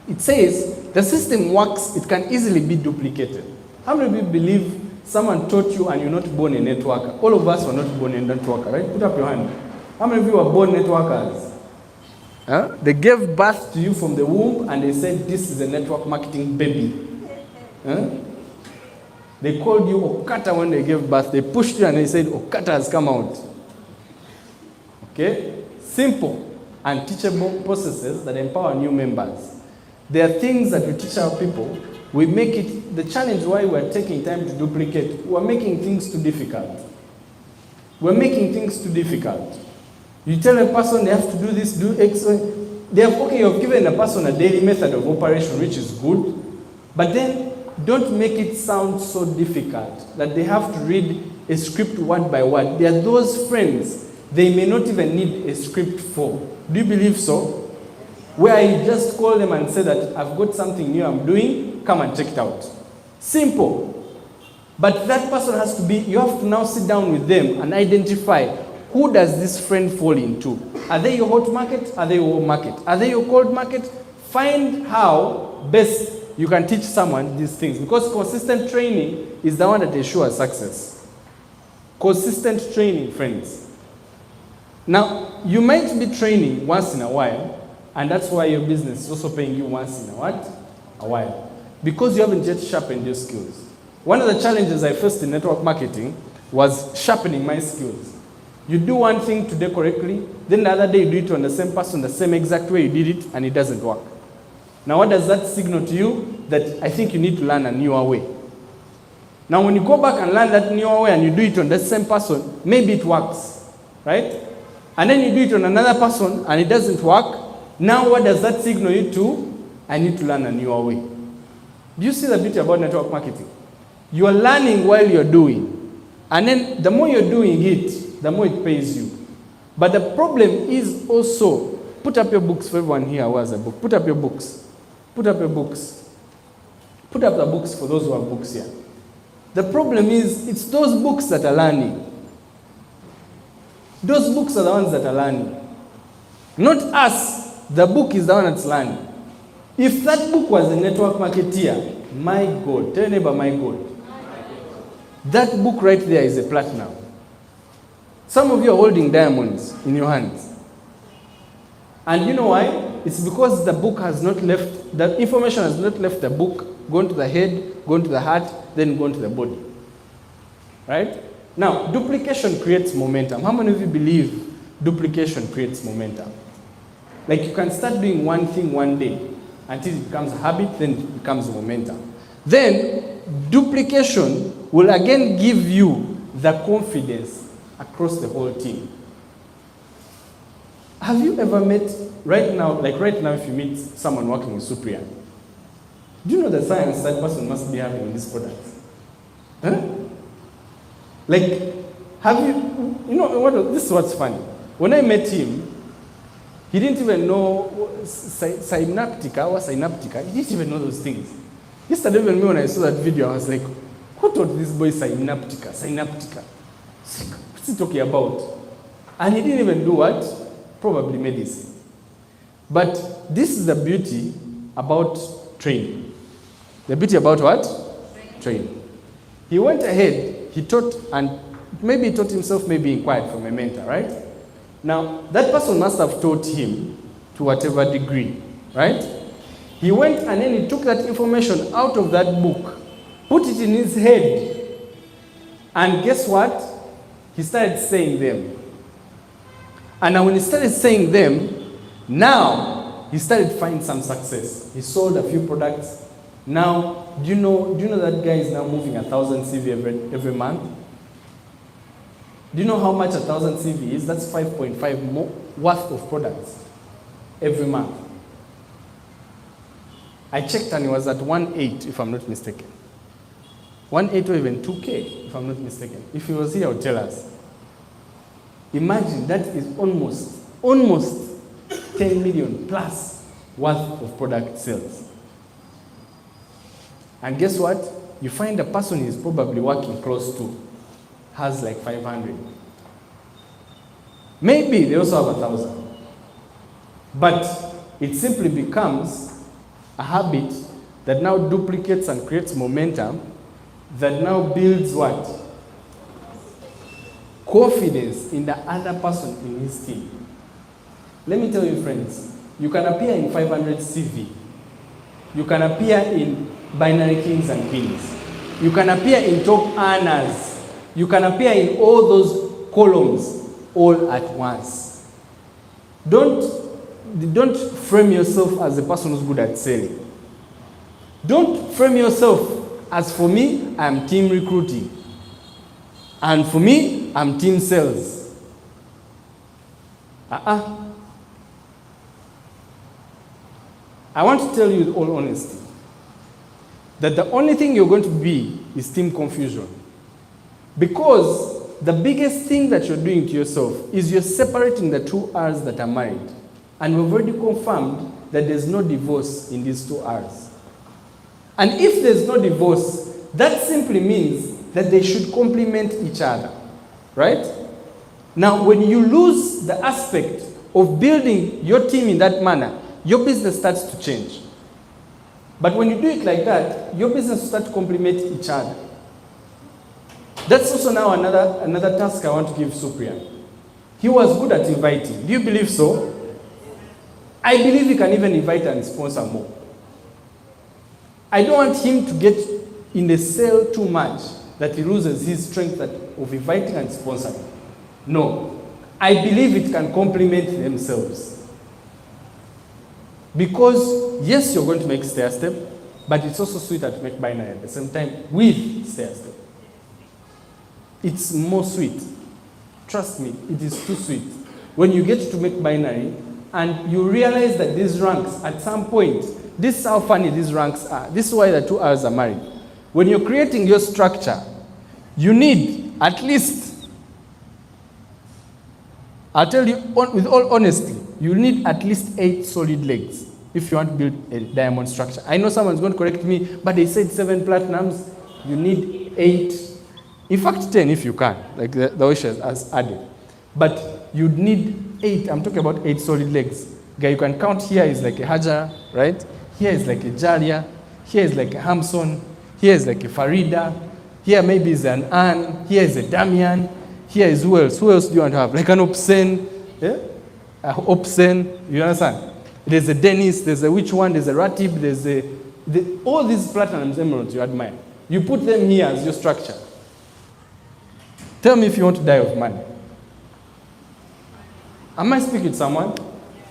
It says the system works, it can easily be duplicated. How many of you believe someone taught you and you're not born a networker? All of us were not born a networker, right? Put up your hand. How many of you were born networkers? They gave birth to you from the womb and they said, this is a network marketing baby. They called you OQATA when they gave birth. They pushed you and they said, OQATA has come out. Okay? Simple and teachable processes that empower new members. There are things that we teach our people. We make it, the challenge why we're taking time to duplicate, we're making things too difficult. We're making things too difficult. You tell a person they have to do this, do X, Y. You've given a person a daily method of operation, which is good, but then don't make it sound so difficult that they have to read a script word by word. There are those friends they may not even need a script for. Do you believe so? Where you just call them and say that I've got something new I'm doing, come and check it out. Simple. But that person has to be, you have to now sit down with them and identify who does this friend fall into. Are they your hot market? Are they your warm market? Are they your cold market? Find how best you can teach someone these things, because consistent training is the one that ensures success. Consistent training, friends. Now, you might be training once in a while, and that's why your business is also paying you once in a while. Because you haven't yet sharpened your skills. One of the challenges I faced in network marketing was sharpening my skills. You do one thing today correctly, then the other day you do it on the same person, the same exact way you did it, and it doesn't work. Now what does that signal to you? That I think you need to learn a newer way. Now when you go back and learn that newer way and you do it on the same person, maybe it works, right? And then you do it on another person and it doesn't work. Now what does that signal you to? I need to learn a newer way. Do you see the beauty about network marketing? You are learning while you're doing. And then the more you're doing it, the more it pays you. But the problem is also, put up your books for everyone here who has a book. Put up your books. Put up your books. Put up the books for those who have books here. The problem is, it's those books that are learning. Those books are the ones that are learning. Not us. The book is the one that's learning. If that book was a network marketeer, my God, tell your neighbor, my God. That book right there is a platinum. Some of you are holding diamonds in your hands. And you know why? It's because the book has not left, the information has not left the book, gone to the head, gone to the heart, then gone to the body. Right? Now, duplication creates momentum. How many of you believe duplication creates momentum? Like you can start doing one thing one day until it becomes a habit, then it becomes momentum. Then, duplication will again give you the confidence across the whole team. Have you ever met, right now, if you meet someone working with Supriya, do you know the science that person must be having in this product? Huh? Like, have you know what, this is what's funny. When I met him, he didn't even know synaptica or synaptica. He didn't even know those things. Yesterday when I saw that video, I was like, who taught this boy synaptica? Synaptica. What's he talking about? And he didn't even do what? Probably medicine. But this is the beauty about training. The beauty about what? Training. He went ahead, he taught, and maybe he taught himself, maybe inquired from a mentor, right? Now, that person must have taught him to whatever degree, right? He went and then he took that information out of that book, put it in his head, and guess what? He started saying them. And now when he started saying them, now he started to find some success. He sold a few products. Now, do you know that guy is now moving 1,000 CV every month? Do you know how much 1,000 CV is? That's 5.5 more worth of products every month. I checked and it was at 1.8, if I'm not mistaken. 1.8 or even 2K, if I'm not mistaken. If he was here, he would tell us. Imagine that is almost 10 million plus worth of product sales. And guess what? You find the person he's probably working close to has like 500. Maybe they also have 1,000. But it simply becomes a habit that now duplicates and creates momentum that now builds what? Confidence in the other person in his team. Let me tell you, friends, you can appear in 500 CV. You can appear in binary kings and queens. You can appear in top earners. You can appear in all those columns all at once. Don't frame yourself as a person who's good at selling. Don't frame yourself as, for me, I'm team recruiting. And for me, I'm team sales. I want to tell you with all honesty that the only thing you're going to be is team confusion. Because the biggest thing that you're doing to yourself is you're separating the two R's that are married. And we've already confirmed that there's no divorce in these two R's. And if there's no divorce, that simply means that they should complement each other, right? Now, when you lose the aspect of building your team in that manner, your business starts to change. But when you do it like that, your business will start to complement each other. That's also now another task I want to give Supriya. He was good at inviting. Do you believe so? I believe he can even invite and sponsor more. I don't want him to get in the sale too much that he loses his strength of inviting and sponsoring. No. I believe it can complement themselves. Because, yes, you're going to make stair step, but it's also sweeter to make binary at the same time with stair step. It's more sweet. Trust me, it is too sweet. When you get to make binary and you realize that these ranks, at some point, this is how funny these ranks are. This is why the two R's are married. When you're creating your structure, you need at least, I'll tell you with all honesty, you need at least 8 solid legs if you want to build a diamond structure. I know someone's going to correct me, but they said 7 platinums. You need 8. In fact, 10 if you can, like the wish has added. But you'd need 8. I'm talking about 8 solid legs. Guy, you can count. Here is like a Hajar, right? Here is like a Jaria. Here is like a Hamson. Here is like a Farida. Here maybe is an Ann. Here is a Damian. Here is who else? Who else do you want to have? Like an Opsen. Yeah? Opsen. You understand? There's a Dennis. There's a which one? There's a Ratib. There's all these platinums, emeralds you admire. You put them here as your structure. Tell me if you want to die of money. Am I speaking to someone?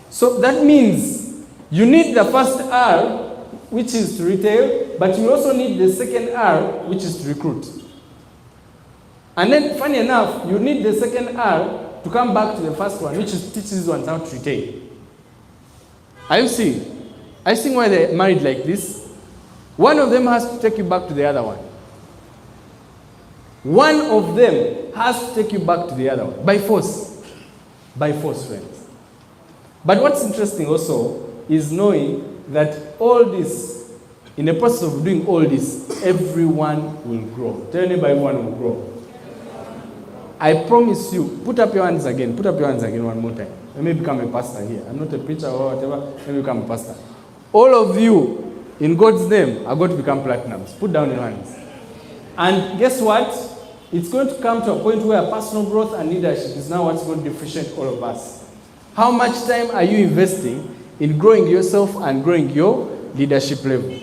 So that means you need the first R, which is to retail, but you also need the second R, which is to recruit. And then, funny enough, you need the second R to come back to the first one, which is to teach these ones how to retail. Are you seeing? Are you seeing why they're married like this? One of them has to take you back to the other one. One of them has to take you back to the other one. By force. By force, friends. But what's interesting also is knowing that all this, in the process of doing all this, everyone will grow. Tell anybody everyone will grow. I promise you, put up your hands again. Put up your hands again one more time. Let me become a pastor here. I'm not a preacher or whatever. Let me become a pastor. All of you, in God's name, are going to become platinums. Put down your hands. And guess what? It's going to come to a point where personal growth and leadership is now what's going to differentiate all of us. How much time are you investing in growing yourself and growing your leadership level?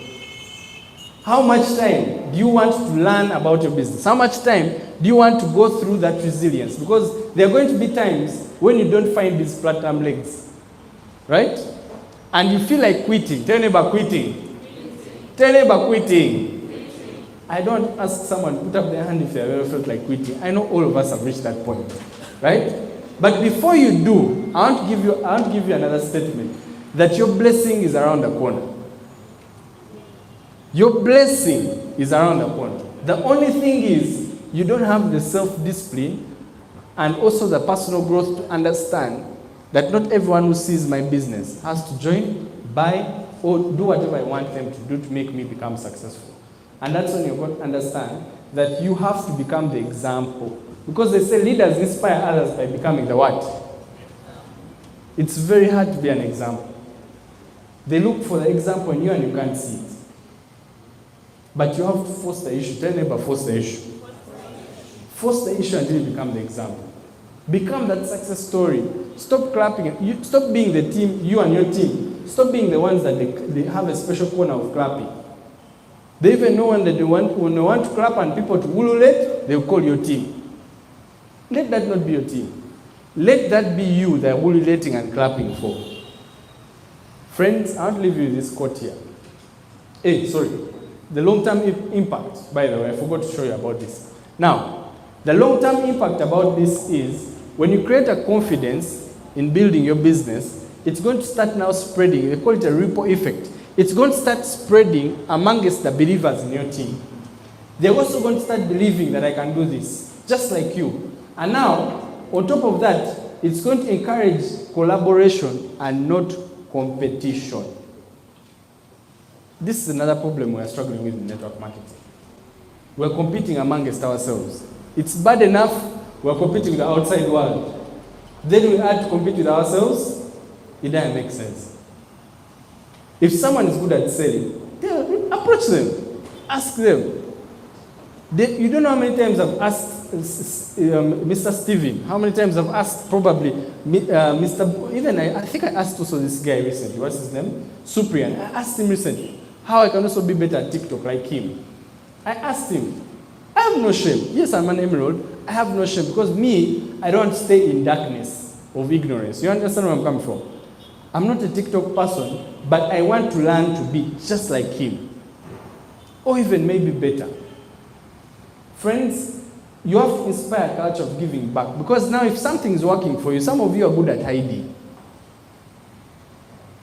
How much time do you want to learn about your business? How much time do you want to go through that resilience? Because there are going to be times when you don't find these platinum legs, right? And you feel like quitting. Tell me about quitting. Tell me about quitting. I don't ask someone to put up their hand if they have ever felt like quitting. I know all of us have reached that point, right? But before you do, I want to give you another statement that your blessing is around the corner. Your blessing is around the corner. The only thing is you don't have the self-discipline and also the personal growth to understand that not everyone who sees my business has to join, buy, or do whatever I want them to do to make me become successful. And that's when you're going to understand that you have to become the example. Because they say leaders inspire others by becoming the what? It's very hard to be an example. They look for the example in you and you can't see it. But you have to force the issue. Tell neighbor, force the issue. Force the issue until you become the example. Become that success story. Stop clapping. Stop being the team, you and your team. Stop being the ones that they have a special corner of clapping. They even know when they want to clap and people to ululate, they will call your team. Let that not be your team. Let that be you that are ululating and clapping for. Friends, I want to leave you with this quote here. The long-term impact, by the way, I forgot to show you about this. Now, the long-term impact about this is when you create a confidence in building your business, it's going to start now spreading. They call it a ripple effect. It's going to start spreading amongst the believers in your team. They're also going to start believing that I can do this, just like you. And now, on top of that, it's going to encourage collaboration and not competition. This is another problem we are struggling with in network marketing. We're competing amongst ourselves. It's bad enough we're competing with the outside world. Then we had to compete with ourselves. It doesn't make sense. If someone is good at selling, approach them. Ask them. You don't know how many times I've asked Mr. Steven, how many times I've asked probably Mr. I think I asked also this guy recently. What's his name? Supriyan. I asked him recently how I can also be better at TikTok like him. I asked him. I have no shame. Yes, I'm an emerald. I have no shame because me, I don't stay in darkness of ignorance. You understand where I'm coming from? I'm not a TikTok person, but I want to learn to be just like him. Or even maybe better. Friends, you have to inspire a culture of giving back. Because now if something is working for you, some of you are good at hiding.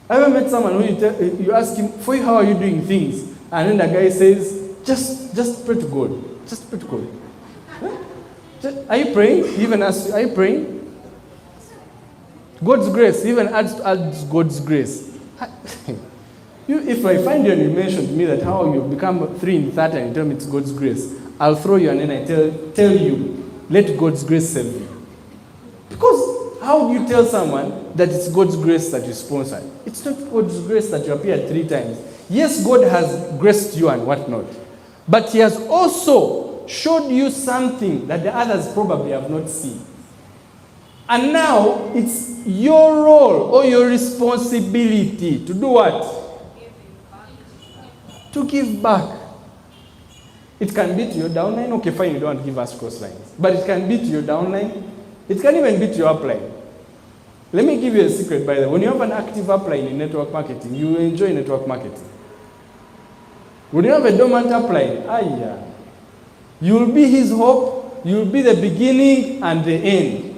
I ever met someone who you ask him, for you, how are you doing things? And then the guy says, just pray to God. Just pray to God. Huh? Are you praying? He even asks you, are you praying? God's grace, he even adds God's grace. If I find you and you mention to me that how you become 3 in 30 and you tell me it's God's grace, I'll throw you and then I tell you, let God's grace save you. Because how do you tell someone that it's God's grace that you sponsored? It's not God's grace that you appeared 3 times. Yes, God has graced you and whatnot. But he has also showed you something that the others probably have not seen. And now it's your role or your responsibility to do what? To give back. It can be to your downline. Okay, fine, you don't want to give us cross lines. But it can be to your downline. It can even be to your upline. Let me give you a secret, by the way. When you have an active upline in network marketing, you enjoy network marketing. When you have a dormant upline, you'll be his hope, you'll be the beginning and the end.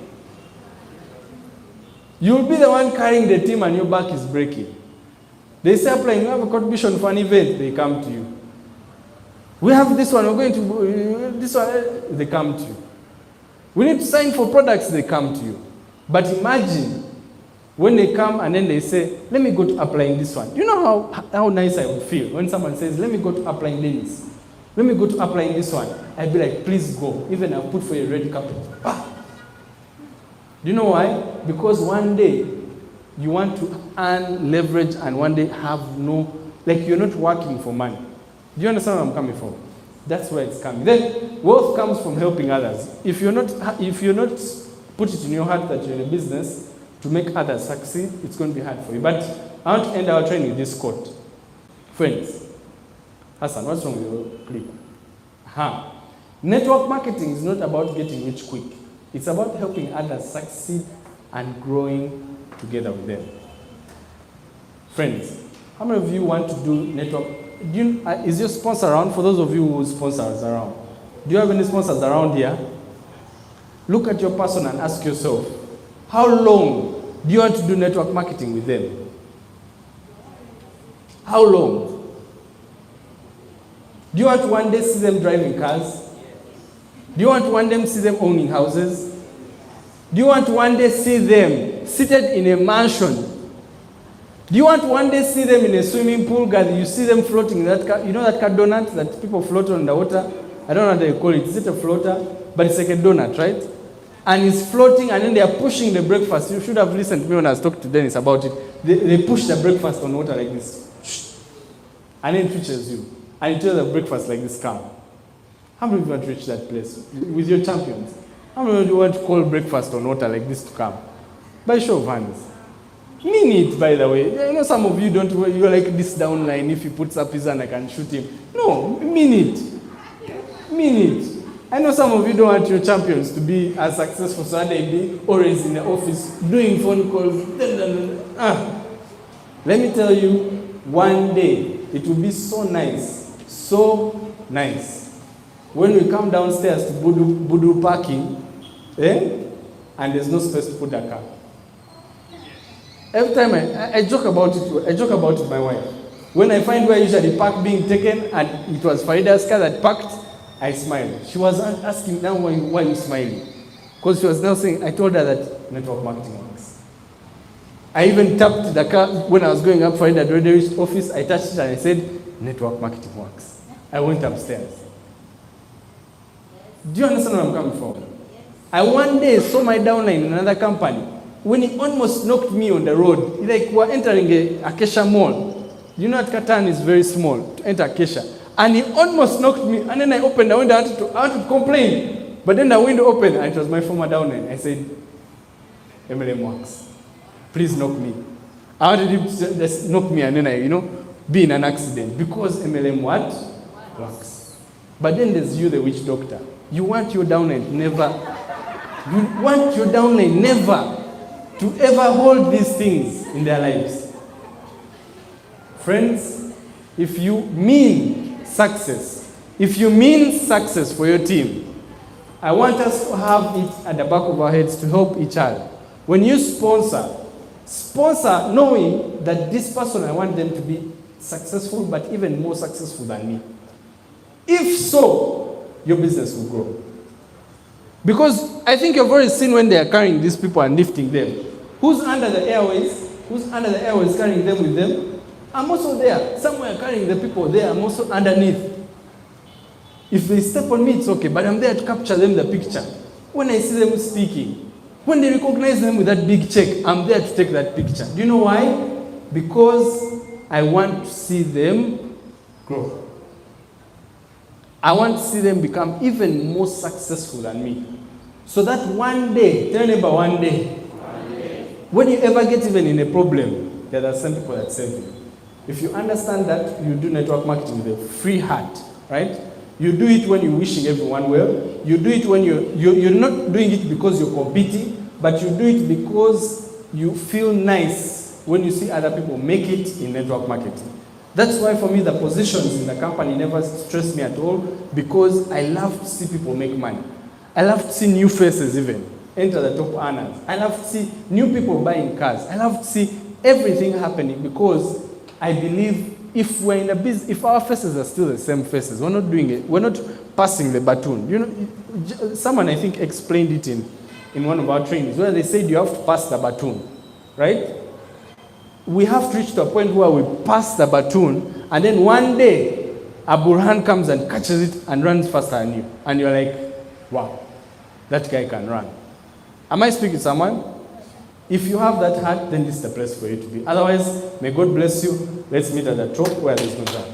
You'll be the one carrying the team and your back is breaking. They say, upline, you have a contribution for an event, they come to you. We have this one, we're going to, this one, they come to you. We need to sign for products, they come to you. But imagine when they come and then they say, let me go to applying this one. You know how nice I would feel when someone says, let me go to applying this. Let me go to applying this one. I'd be like, please go. Even I'll put for you a red carpet. Do you know why? Because one day you want to earn leverage and one day have no, like you're not working for money. Do you understand where I'm coming from? That's where it's coming. Then wealth comes from helping others. If you're not put it in your heart that you're in a business to make others succeed, it's going to be hard for you. But I want to end our training with this quote. Friends, Hassan, what's wrong with your clip? Network marketing is not about getting rich quick. It's about helping others succeed and growing together with them. Friends, how many of you want to do network? Is your sponsor around? For those of you who sponsors around, do you have any sponsors around here? Look at your person and ask yourself, how long do you want to do network marketing with them? How long? Do you want to one day see them driving cars? Do you want to one day see them owning houses? Do you want to one day see them seated in a mansion? Do you want to one day see them in a swimming pool? Guys, you see them floating in that car. You know that car donut that people float on the water? I don't know what they call it. Is it a floater? But it's like a donut, right? And it's floating and then they are pushing the breakfast. You should have listened to me when I was talking to Dennis about it. They push the breakfast on water like this. And then it reaches you. And you tell the breakfast like this calm. How many of you want to reach that place with your champions? How many of you want to call breakfast on water like this to come? By show of hands. Mean it, by the way. I know some of you don't, you're like this downline. If he puts up his hand, I can shoot him. No, mean it. Mean it. I know some of you don't want your champions to be as successful, so they be always in the office doing phone calls. Let me tell you, one day it will be so nice, when we come downstairs to Budu parking, and there's no space to put the car. Every time I joke about it with my wife. When I find where I usually park being taken, and it was Farida's car that parked, I smiled. She was asking now why you smiling? Because she was now saying, I told her that network marketing works. I even tapped the car when I was going up Farida's office. I touched it and I said, network marketing works. I went upstairs. Do you understand where I'm coming from? I one day saw my downline in another company. When he almost knocked me on the road, like we're entering a Acacia mall. You know that Katan is very small to enter Acacia. And he almost knocked me, and then I opened the window, I wanted to complain. But then the window opened, and it was my former downline. I said, MLM works. Please knock me. I wanted him to just knock me and then be in an accident. Because MLM what? Works. But then there's you, the witch doctor. You want your downline never to ever hold these things in their lives. Friends, if you mean success for your team, I want us to have it at the back of our heads to help each other. When you sponsor knowing that this person, I want them to be successful, but even more successful than me. If so, your business will grow. Because I think you've already seen when they are carrying these people and lifting them. Who's under the airways? Who's under the airways carrying them with them? I'm also there. Somewhere carrying the people there. I'm also underneath. If they step on me, it's okay, but I'm there to capture them the picture. When I see them speaking, when they recognize them with that big check, I'm there to take that picture. Do you know why? Because I want to see them grow. I want to see them become even more successful than me. So that one day, tell your neighbor, one day, when you ever get even in a problem, there are some people that save you. If you understand that, you do network marketing with a free heart, right? You do it when you're wishing everyone well. You do it when you're not doing it because you're competing, but you do it because you feel nice when you see other people make it in network marketing. That's why for me the positions in the company never stress me at all, because I love to see people make money. I love to see new faces even enter the top earners. I love to see new people buying cars. I love to see everything happening, because I believe if we're in a business, if our faces are still the same faces, we're not doing it, we're not passing the baton. You know, someone I think explained it in one of our trainings where they said you have to pass the baton, right? We have to reach to a point where we pass the baton, and then one day a Burhan comes and catches it and runs faster than you, and you're like, wow, that guy can run. Am I speaking to someone? If you have that heart, then this is the place for you to be. Otherwise, may God bless you. Let's meet at the top where there's no time.